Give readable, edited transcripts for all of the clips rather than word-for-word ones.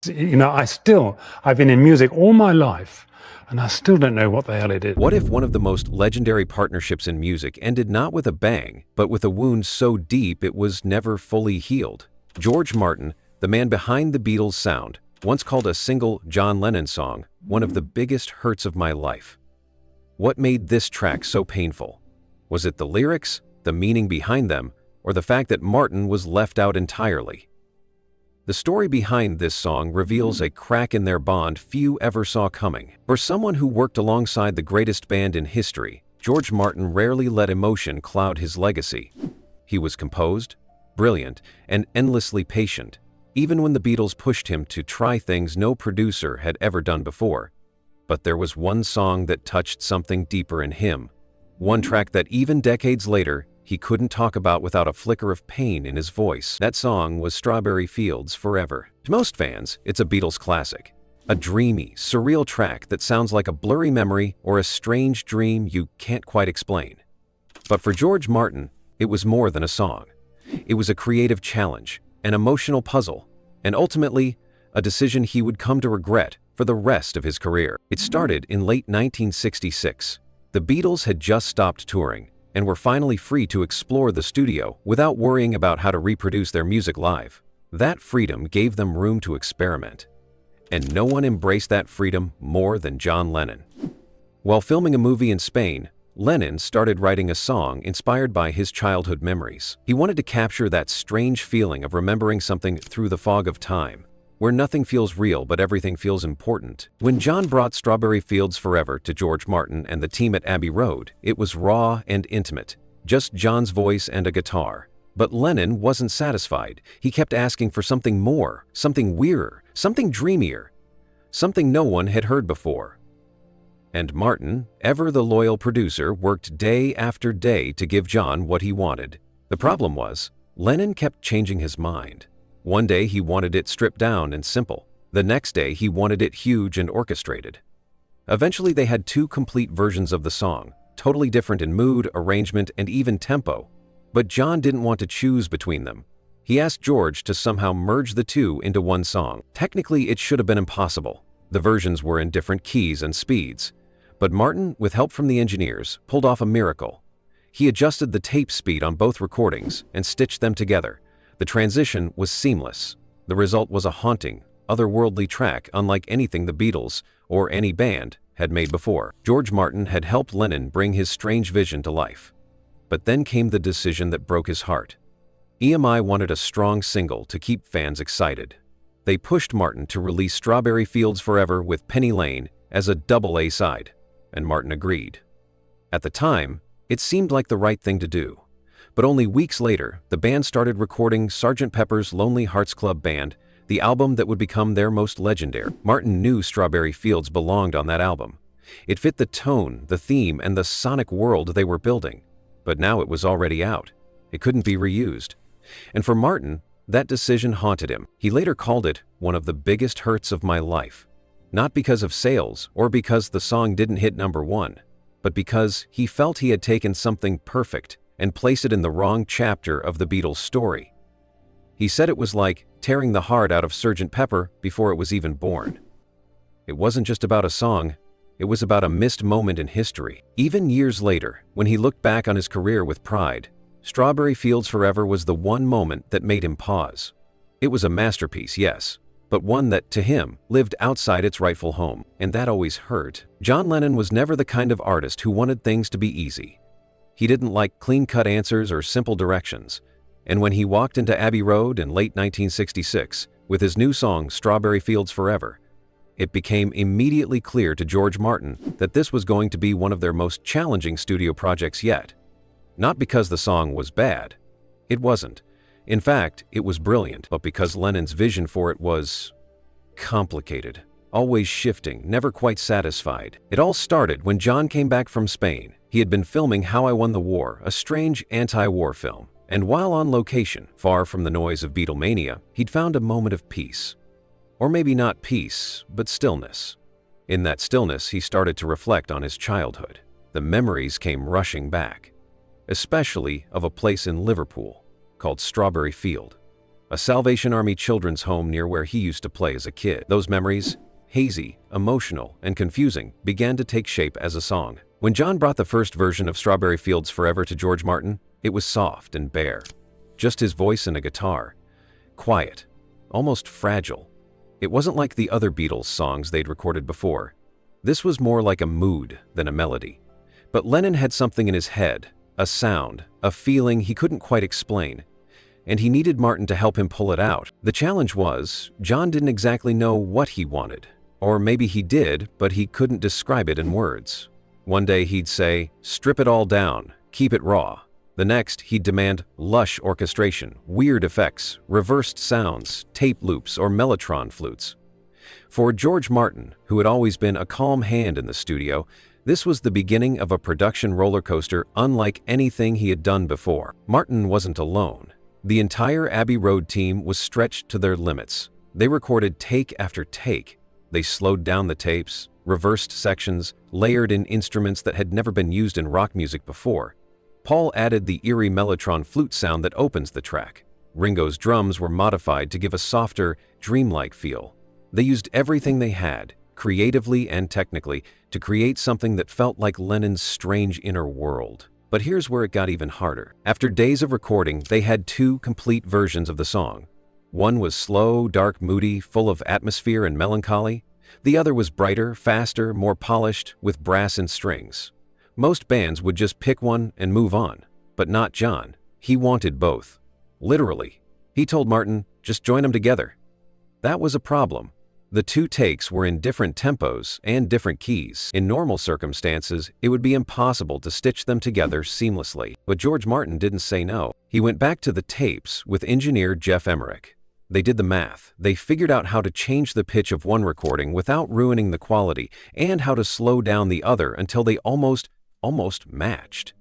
I've been in music all my life, and I still don't know what the hell it is. What if one of the most legendary partnerships in music ended not with a bang, but with a wound so deep it was never fully healed? George Martin, the man behind the Beatles' sound, once called a single John Lennon song one of the biggest hurts of my life. What made this track so painful? Was it the lyrics, the meaning behind them, or the fact that Martin was left out entirely? The story behind this song reveals a crack in their bond few ever saw coming. For someone who worked alongside the greatest band in history, George Martin rarely let emotion cloud his legacy. He was composed, brilliant, and endlessly patient, even when the Beatles pushed him to try things no producer had ever done before. But there was one song that touched something deeper in him, one track that even decades later, he couldn't talk about without a flicker of pain in his voice. That song was Strawberry Fields Forever. To most fans, it's a Beatles classic, a dreamy, surreal track that sounds like a blurry memory or a strange dream you can't quite explain. But for George Martin, it was more than a song. It was a creative challenge, an emotional puzzle, and ultimately, a decision he would come to regret for the rest of his career. It started in late 1966. The Beatles had just stopped touring and were finally free to explore the studio without worrying about how to reproduce their music live. That freedom gave them room to experiment. And no one embraced that freedom more than John Lennon. While filming a movie in Spain, Lennon started writing a song inspired by his childhood memories. He wanted to capture that strange feeling of remembering something through the fog of time, where nothing feels real but everything feels important. When John brought Strawberry Fields Forever to George Martin and the team at Abbey Road, it was raw and intimate, just John's voice and a guitar. But Lennon wasn't satisfied. He kept asking for something more, something weirder, something dreamier, something no one had heard before. And Martin, ever the loyal producer, worked day after day to give John what he wanted. The problem was, Lennon kept changing his mind. One day he wanted it stripped down and simple. The next day he wanted it huge and orchestrated. Eventually they had two complete versions of the song, totally different in mood, arrangement, and even tempo. But John didn't want to choose between them. He asked George to somehow merge the two into one song. Technically, it should have been impossible. The versions were in different keys and speeds. But Martin, with help from the engineers, pulled off a miracle. He adjusted the tape speed on both recordings and stitched them together. The transition was seamless. The result was a haunting, otherworldly track unlike anything the Beatles, or any band, had made before. George Martin had helped Lennon bring his strange vision to life. But then came the decision that broke his heart. EMI wanted a strong single to keep fans excited. They pushed Martin to release Strawberry Fields Forever with Penny Lane as a double A side, and Martin agreed. At the time, it seemed like the right thing to do. But only weeks later, the band started recording Sgt. Pepper's Lonely Hearts Club Band, the album that would become their most legendary. Martin knew Strawberry Fields belonged on that album. It fit the tone, the theme, and the sonic world they were building. But now it was already out. It couldn't be reused. And for Martin, that decision haunted him. He later called it one of the biggest hurts of my life. Not because of sales or because the song didn't hit #1, but because he felt he had taken something perfect and placed it in the wrong chapter of the Beatles' story. He said it was like tearing the heart out of Sgt. Pepper before it was even born. It wasn't just about a song, it was about a missed moment in history. Even years later, when he looked back on his career with pride, Strawberry Fields Forever was the one moment that made him pause. It was a masterpiece, yes, but one that, to him, lived outside its rightful home, and that always hurt. John Lennon was never the kind of artist who wanted things to be easy. He didn't like clean-cut answers or simple directions, and when he walked into Abbey Road in late 1966 with his new song Strawberry Fields Forever, it became immediately clear to George Martin that this was going to be one of their most challenging studio projects yet. Not because the song was bad. It wasn't. In fact, it was brilliant, but because Lennon's vision for it was complicated, always shifting, never quite satisfied. It all started when John came back from Spain. He had been filming How I Won the War, a strange anti-war film, and while on location, far from the noise of Beatlemania, he'd found a moment of peace. Or maybe not peace, but stillness. In that stillness, he started to reflect on his childhood. The memories came rushing back, especially of a place in Liverpool called Strawberry Field. a Salvation Army children's home near where he used to play as a kid. Those memories, hazy, emotional, and confusing, began to take shape as a song. When John brought the first version of Strawberry Fields Forever to George Martin, it was soft and bare. Just his voice and a guitar. Quiet, almost fragile. It wasn't like the other Beatles songs they'd recorded before. This was more like a mood than a melody. But Lennon had something in his head, a sound, a feeling he couldn't quite explain, and he needed Martin to help him pull it out. The challenge was, John didn't exactly know what he wanted. Or maybe he did, but he couldn't describe it in words. One day he'd say, "Strip it all down, keep it raw." The next, he'd demand lush orchestration, weird effects, reversed sounds, tape loops, or mellotron flutes. For George Martin, who had always been a calm hand in the studio, this was the beginning of a production roller coaster unlike anything he had done before. Martin wasn't alone. The entire Abbey Road team was stretched to their limits. They recorded take after take. They slowed down the tapes, reversed sections, layered in instruments that had never been used in rock music before. Paul added the eerie mellotron flute sound that opens the track. Ringo's drums were modified to give a softer, dreamlike feel. They used everything they had, creatively and technically, to create something that felt like Lennon's strange inner world. But here's where it got even harder. After days of recording, they had two complete versions of the song. One was slow, dark, moody, full of atmosphere and melancholy. The other was brighter, faster, more polished, with brass and strings. Most bands would just pick one and move on, but not John. He wanted both. Literally. He told Martin, "Just join them together." That was a problem. The two takes were in different tempos and different keys. In normal circumstances, it would be impossible to stitch them together seamlessly. But George Martin didn't say no. He went back to the tapes with engineer Jeff Emmerich. They did the math. They figured out how to change the pitch of one recording without ruining the quality, and how to slow down the other until they almost matched.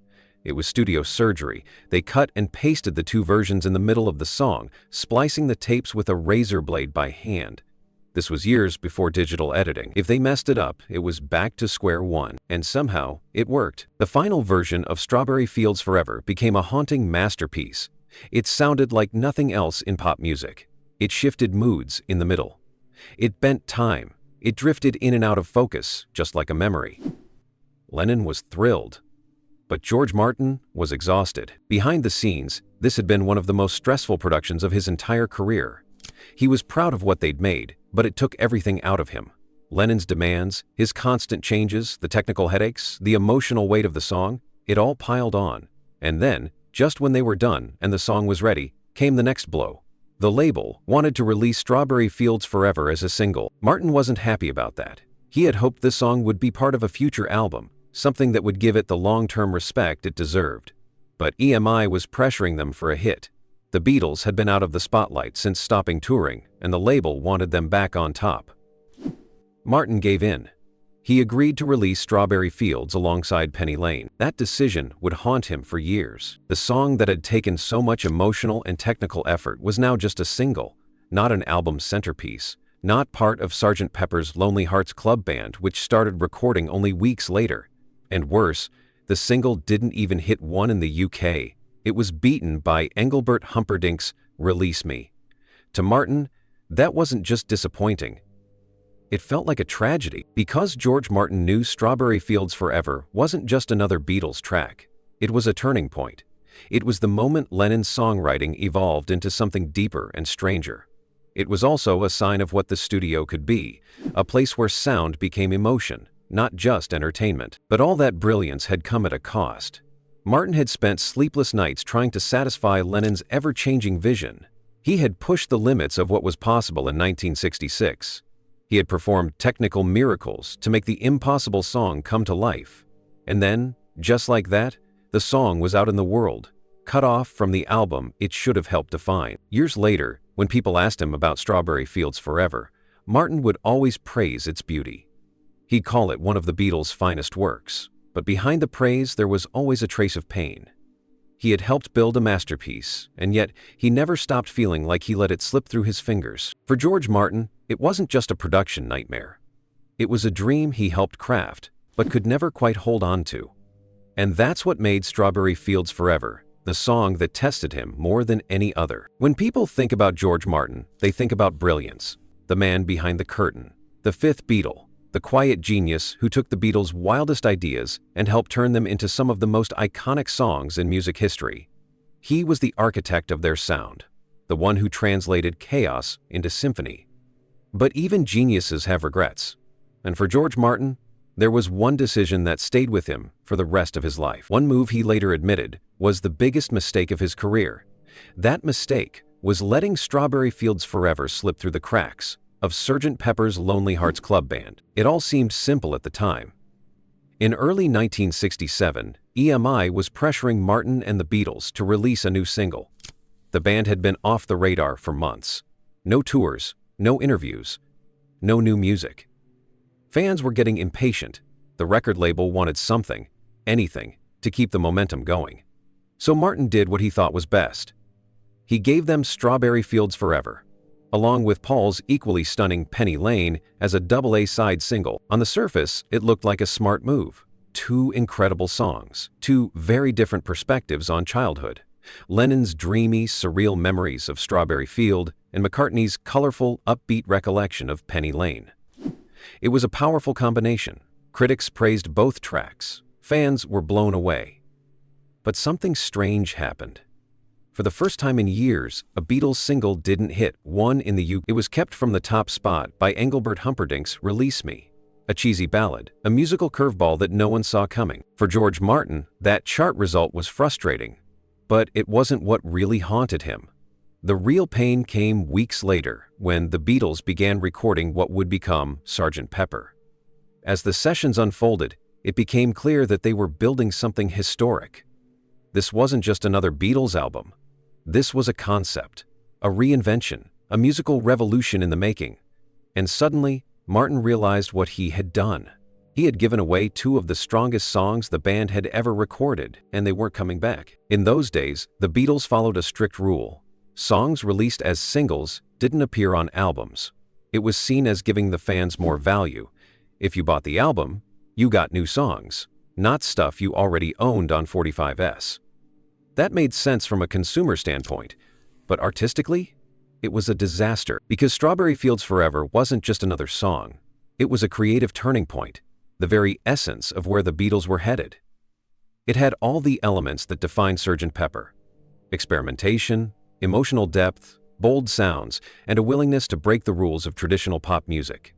It was studio surgery. They cut and pasted the two versions in the middle of the song, splicing the tapes with a razor blade by hand. This was years before digital editing. If they messed it up, it was back to square one. And somehow, it worked. The final version of Strawberry Fields Forever became a haunting masterpiece. It sounded like nothing else in pop music. It shifted moods in the middle. It bent time. It drifted in and out of focus, just like a memory. Lennon was thrilled. But George Martin was exhausted. Behind the scenes, this had been one of the most stressful productions of his entire career. He was proud of what they'd made, but it took everything out of him. Lennon's demands, his constant changes, the technical headaches, the emotional weight of the song, it all piled on. And then, just when they were done and the song was ready, came the next blow. The label wanted to release Strawberry Fields Forever as a single. Martin wasn't happy about that. He had hoped this song would be part of a future album, something that would give it the long-term respect it deserved. But EMI was pressuring them for a hit. The Beatles had been out of the spotlight since stopping touring, and the label wanted them back on top. Martin gave in. He agreed to release Strawberry Fields alongside Penny Lane. That decision would haunt him for years. The song that had taken so much emotional and technical effort was now just a single, not an album centerpiece, not part of Sgt. Pepper's Lonely Hearts Club Band, which started recording only weeks later. And worse, the single didn't even hit one in the UK. It was beaten by Engelbert Humperdinck's Release Me. To Martin, that wasn't just disappointing. It felt like a tragedy, because George Martin knew Strawberry Fields Forever wasn't just another Beatles track. It was a turning point. It was the moment Lennon's songwriting evolved into something deeper and stranger. It was also a sign of what the studio could be, a place where sound became emotion, not just entertainment. But all that brilliance had come at a cost. Martin had spent sleepless nights trying to satisfy Lennon's ever-changing vision. He had pushed the limits of what was possible in 1966. He had performed technical miracles to make the impossible song come to life. And then, just like that, the song was out in the world, cut off from the album it should have helped define. Years later, when people asked him about Strawberry Fields Forever, Martin would always praise its beauty. He'd call it one of the Beatles' finest works, but behind the praise there was always a trace of pain. He had helped build a masterpiece, and yet he never stopped feeling like he let it slip through his fingers. For George Martin, it wasn't just a production nightmare. It was a dream he helped craft, but could never quite hold on to. And that's what made Strawberry Fields Forever the song that tested him more than any other. When people think about George Martin, they think about brilliance, the man behind the curtain, the fifth Beatle, the quiet genius who took the Beatles' wildest ideas and helped turn them into some of the most iconic songs in music history. He was the architect of their sound, the one who translated chaos into symphony. But even geniuses have regrets. And for George Martin, there was one decision that stayed with him for the rest of his life. One move he later admitted was the biggest mistake of his career. That mistake was letting Strawberry Fields Forever slip through the cracks of Sgt. Pepper's Lonely Hearts Club Band. It all seemed simple at the time. In early 1967, EMI was pressuring Martin and the Beatles to release a new single. The band had been off the radar for months. No tours, no interviews, no new music. Fans were getting impatient. The record label wanted something, anything, to keep the momentum going. So Martin did what he thought was best. He gave them Strawberry Fields Forever, along with Paul's equally stunning Penny Lane as a double-A side single. On the surface, it looked like a smart move. Two incredible songs, two very different perspectives on childhood. Lennon's dreamy, surreal memories of Strawberry Field and McCartney's colorful, upbeat recollection of Penny Lane. It was a powerful combination. Critics praised both tracks. Fans were blown away. But something strange happened. For the first time in years, a Beatles single didn't hit one in the UK. It was kept from the top spot by Engelbert Humperdinck's Release Me, a cheesy ballad, a musical curveball that no one saw coming. For George Martin, that chart result was frustrating, but it wasn't what really haunted him. The real pain came weeks later when the Beatles began recording what would become Sgt. Pepper. As the sessions unfolded, it became clear that they were building something historic. This wasn't just another Beatles album. This was a concept, a reinvention, a musical revolution in the making. And suddenly, Martin realized what he had done. He had given away two of the strongest songs the band had ever recorded, and they weren't coming back. In those days, the Beatles followed a strict rule. Songs released as singles didn't appear on albums. It was seen as giving the fans more value. If you bought the album, you got new songs, not stuff you already owned on 45S. That made sense from a consumer standpoint, but artistically, it was a disaster because Strawberry Fields Forever wasn't just another song. It was a creative turning point, the very essence of where the Beatles were headed. It had all the elements that define Sgt. Pepper: experimentation, emotional depth, bold sounds, and a willingness to break the rules of traditional pop music.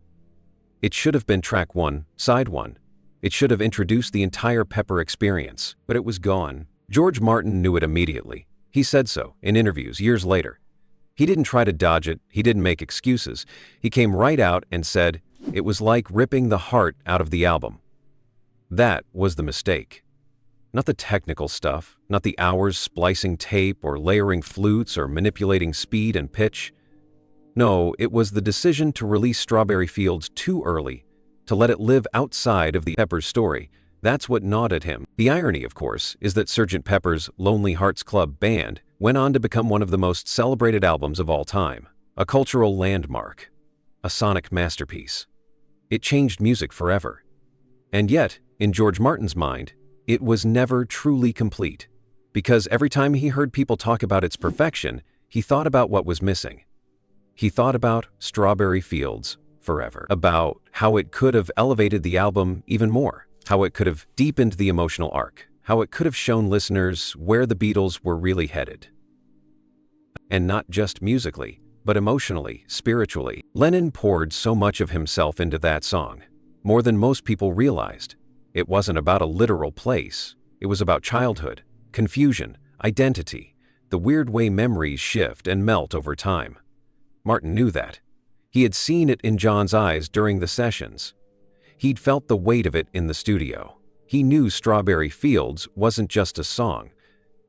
It should have been track one, side one. It should have introduced the entire Pepper experience, but it was gone. George Martin knew it immediately. He said so in interviews years later. He didn't try to dodge it. He didn't make excuses. He came right out and said, it was like ripping the heart out of the album. That was the mistake. Not the technical stuff, not the hours splicing tape or layering flutes or manipulating speed and pitch. No, it was the decision to release Strawberry Fields too early, to let it live outside of the Pepper's story. That's what gnawed at him. The irony, of course, is that Sgt. Pepper's Lonely Hearts Club Band went on to become one of the most celebrated albums of all time, a cultural landmark, a sonic masterpiece. It changed music forever. And yet, in George Martin's mind, it was never truly complete, because every time he heard people talk about its perfection, he thought about what was missing. He thought about Strawberry Fields Forever, about how it could have elevated the album even more, how it could have deepened the emotional arc, how it could have shown listeners where the Beatles were really headed. And not just musically, but emotionally, spiritually. Lennon poured so much of himself into that song, more than most people realized. It wasn't about a literal place. It was about childhood, confusion, identity, the weird way memories shift and melt over time. Martin knew that. He had seen it in John's eyes during the sessions. He'd felt the weight of it in the studio. He knew Strawberry Fields wasn't just a song.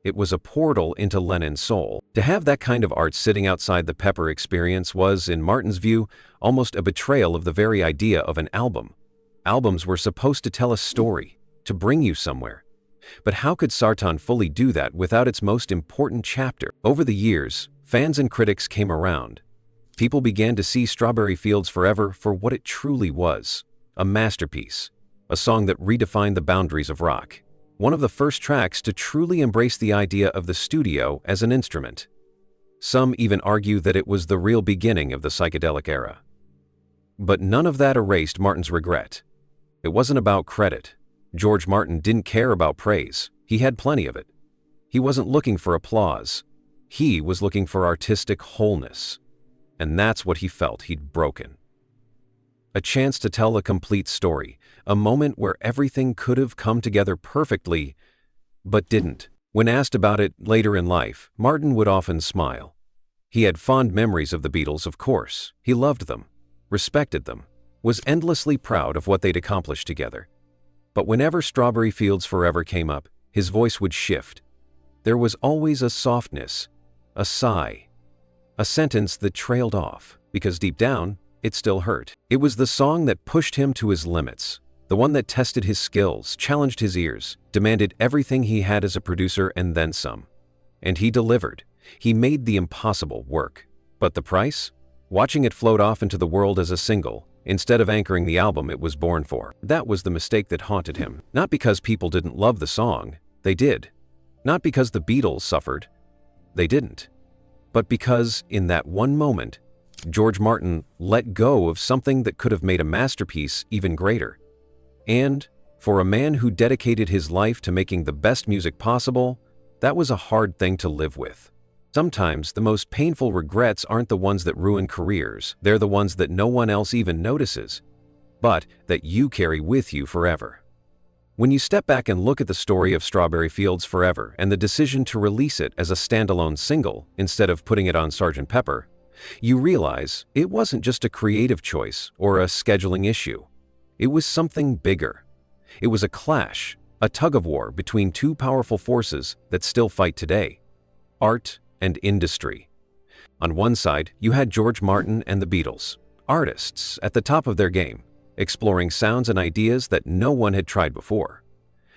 It was a portal into Lennon's soul. To have that kind of art sitting outside the Pepper experience was, in Martin's view, almost a betrayal of the very idea of an album. Albums were supposed to tell a story, to bring you somewhere. But how could Sartan fully do that without its most important chapter? Over the years, fans and critics came around. People began to see Strawberry Fields Forever for what it truly was, a masterpiece, a song that redefined the boundaries of rock. one of the first tracks to truly embrace the idea of the studio as an instrument. Some even argue that it was the real beginning of the psychedelic era. But none of that erased Martin's regret. It wasn't about credit. George Martin didn't care about praise. He had plenty of it. He wasn't looking for applause. He was looking for artistic wholeness. And that's what he felt he'd broken. A chance to tell a complete story, a moment where everything could have come together perfectly, but didn't. When asked about it later in life, Martin would often smile. He had fond memories of the Beatles, of course. He loved them, respected them, was endlessly proud of what they'd accomplished together. But whenever Strawberry Fields Forever came up, his voice would shift. There was always a softness, a sigh, a sentence that trailed off, because deep down, it still hurt. It was the song that pushed him to his limits, the one that tested his skills, challenged his ears, demanded everything he had as a producer and then some. And he delivered. He made the impossible work. But the price? Watching it float off into the world as a single, instead of anchoring the album it was born for. That was the mistake that haunted him. Not because people didn't love the song, they did. Not because the Beatles suffered, they didn't. But because, in that one moment, George Martin let go of something that could have made a masterpiece even greater. And, for a man who dedicated his life to making the best music possible, that was a hard thing to live with. Sometimes the most painful regrets aren't the ones that ruin careers, they're the ones that no one else even notices, but that you carry with you forever. When you step back and look at the story of Strawberry Fields Forever and the decision to release it as a standalone single instead of putting it on Sgt. Pepper, you realize it wasn't just a creative choice or a scheduling issue. It was something bigger. It was a clash, a tug-of-war between two powerful forces that still fight today: art and industry. On one side, you had George Martin and the Beatles, artists at the top of their game, exploring sounds and ideas that no one had tried before.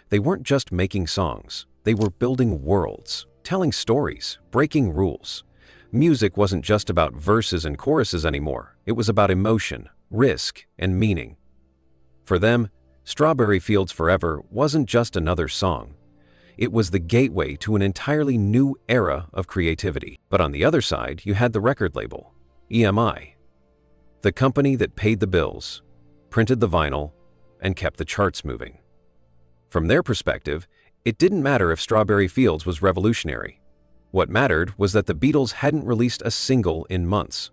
They weren't just making songs, they were building worlds, telling stories, breaking rules. Music wasn't just about verses and choruses anymore, it was about emotion, risk, and meaning. For them, Strawberry Fields Forever wasn't just another song. It was the gateway to an entirely new era of creativity. But on the other side, you had the record label, EMI, the company that paid the bills, printed the vinyl, and kept the charts moving. From their perspective, it didn't matter if Strawberry Fields was revolutionary. What mattered was that the Beatles hadn't released a single in months.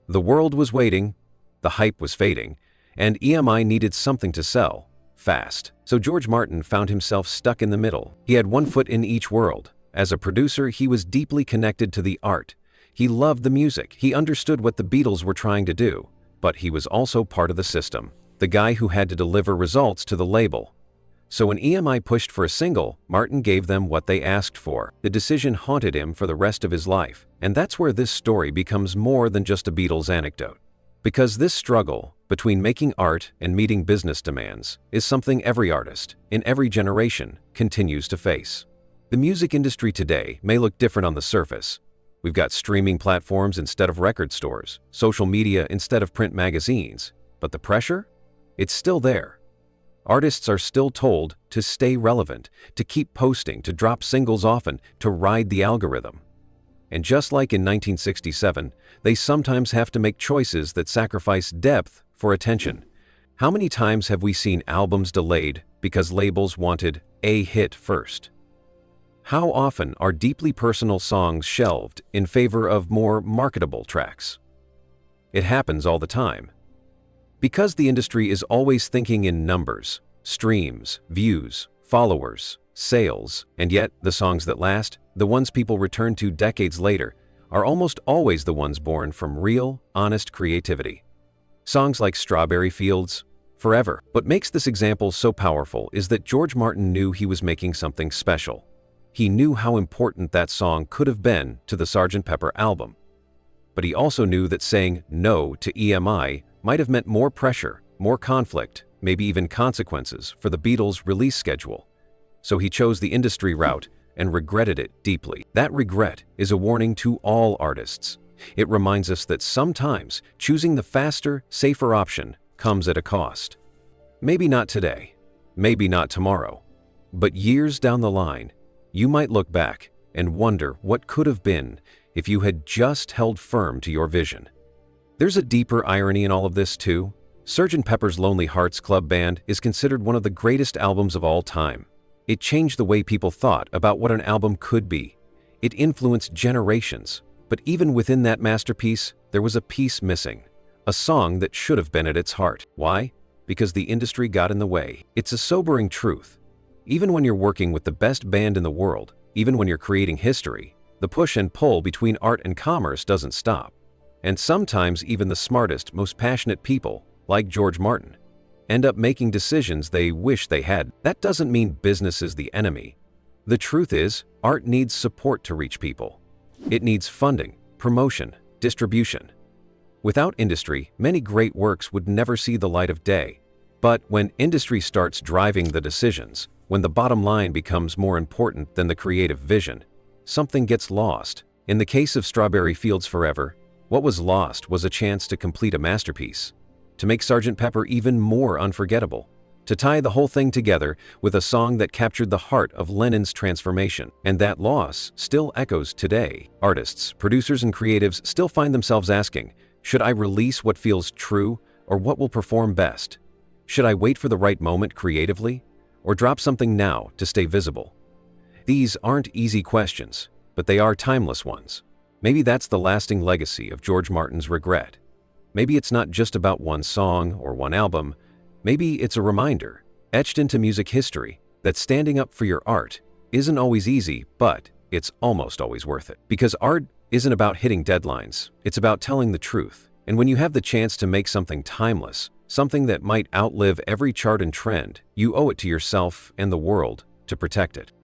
The world was waiting, the hype was fading, and EMI needed something to sell, fast. So George Martin found himself stuck in the middle. He had one foot in each world. As a producer, he was deeply connected to the art. He loved the music. He understood what the Beatles were trying to do. But he was also part of the system, the guy who had to deliver results to the label. So when EMI pushed for a single, Martin gave them what they asked for. The decision haunted him for the rest of his life. And that's where this story becomes more than just a Beatles anecdote. Because this struggle between making art and meeting business demands is something every artist, in every generation, continues to face. The music industry today may look different on the surface. We've got streaming platforms instead of record stores, social media instead of print magazines. But the pressure? It's still there. Artists are still told to stay relevant, to keep posting, to drop singles often, to ride the algorithm. And just like in 1967, they sometimes have to make choices that sacrifice depth for attention. How many times have we seen albums delayed because labels wanted a hit first? How often are deeply personal songs shelved in favor of more marketable tracks? It happens all the time. Because the industry is always thinking in numbers, streams, views, followers, sales, and yet the songs that last, the ones people return to decades later, are almost always the ones born from real, honest creativity. Songs like Strawberry Fields Forever. What makes this example so powerful is that George Martin knew he was making something special. He knew how important that song could have been to the Sgt. Pepper album. But he also knew that saying no to EMI might have meant more pressure, more conflict, maybe even consequences for the Beatles' release schedule. So he chose the industry route and regretted it deeply. That regret is a warning to all artists. It reminds us that sometimes choosing the faster, safer option comes at a cost. Maybe not today, maybe not tomorrow, But years down the line, you might look back and wonder what could have been if you had just held firm to your vision. There's a deeper irony in all of this too. Sgt. Pepper's Lonely Hearts Club Band is considered one of the greatest albums of all time. It changed the way people thought about what an album could be. It influenced generations, but even within that masterpiece, there was a piece missing. A song that should have been at its heart. Why? Because the industry got in the way. It's a sobering truth. Even when you're working with the best band in the world, even when you're creating history, the push and pull between art and commerce doesn't stop. And sometimes even the smartest, most passionate people, like George Martin, end up making decisions they wish they had. That doesn't mean business is the enemy. The truth is, art needs support to reach people. It needs funding, promotion, distribution. Without industry, many great works would never see the light of day. But when industry starts driving the decisions, when the bottom line becomes more important than the creative vision, something gets lost. In the case of Strawberry Fields Forever, what was lost was a chance to complete a masterpiece, to make Sgt. Pepper even more unforgettable, to tie the whole thing together with a song that captured the heart of Lennon's transformation. And that loss still echoes today. Artists, producers, and creatives still find themselves asking, should I release what feels true or what will perform best? Should I wait for the right moment creatively or drop something now to stay visible? These aren't easy questions, but they are timeless ones. Maybe that's the lasting legacy of George Martin's regret. Maybe it's not just about one song or one album. Maybe it's a reminder, etched into music history, that standing up for your art isn't always easy, but it's almost always worth it. Because art isn't about hitting deadlines, it's about telling the truth. And when you have the chance to make something timeless, something that might outlive every chart and trend, you owe it to yourself and the world to protect it.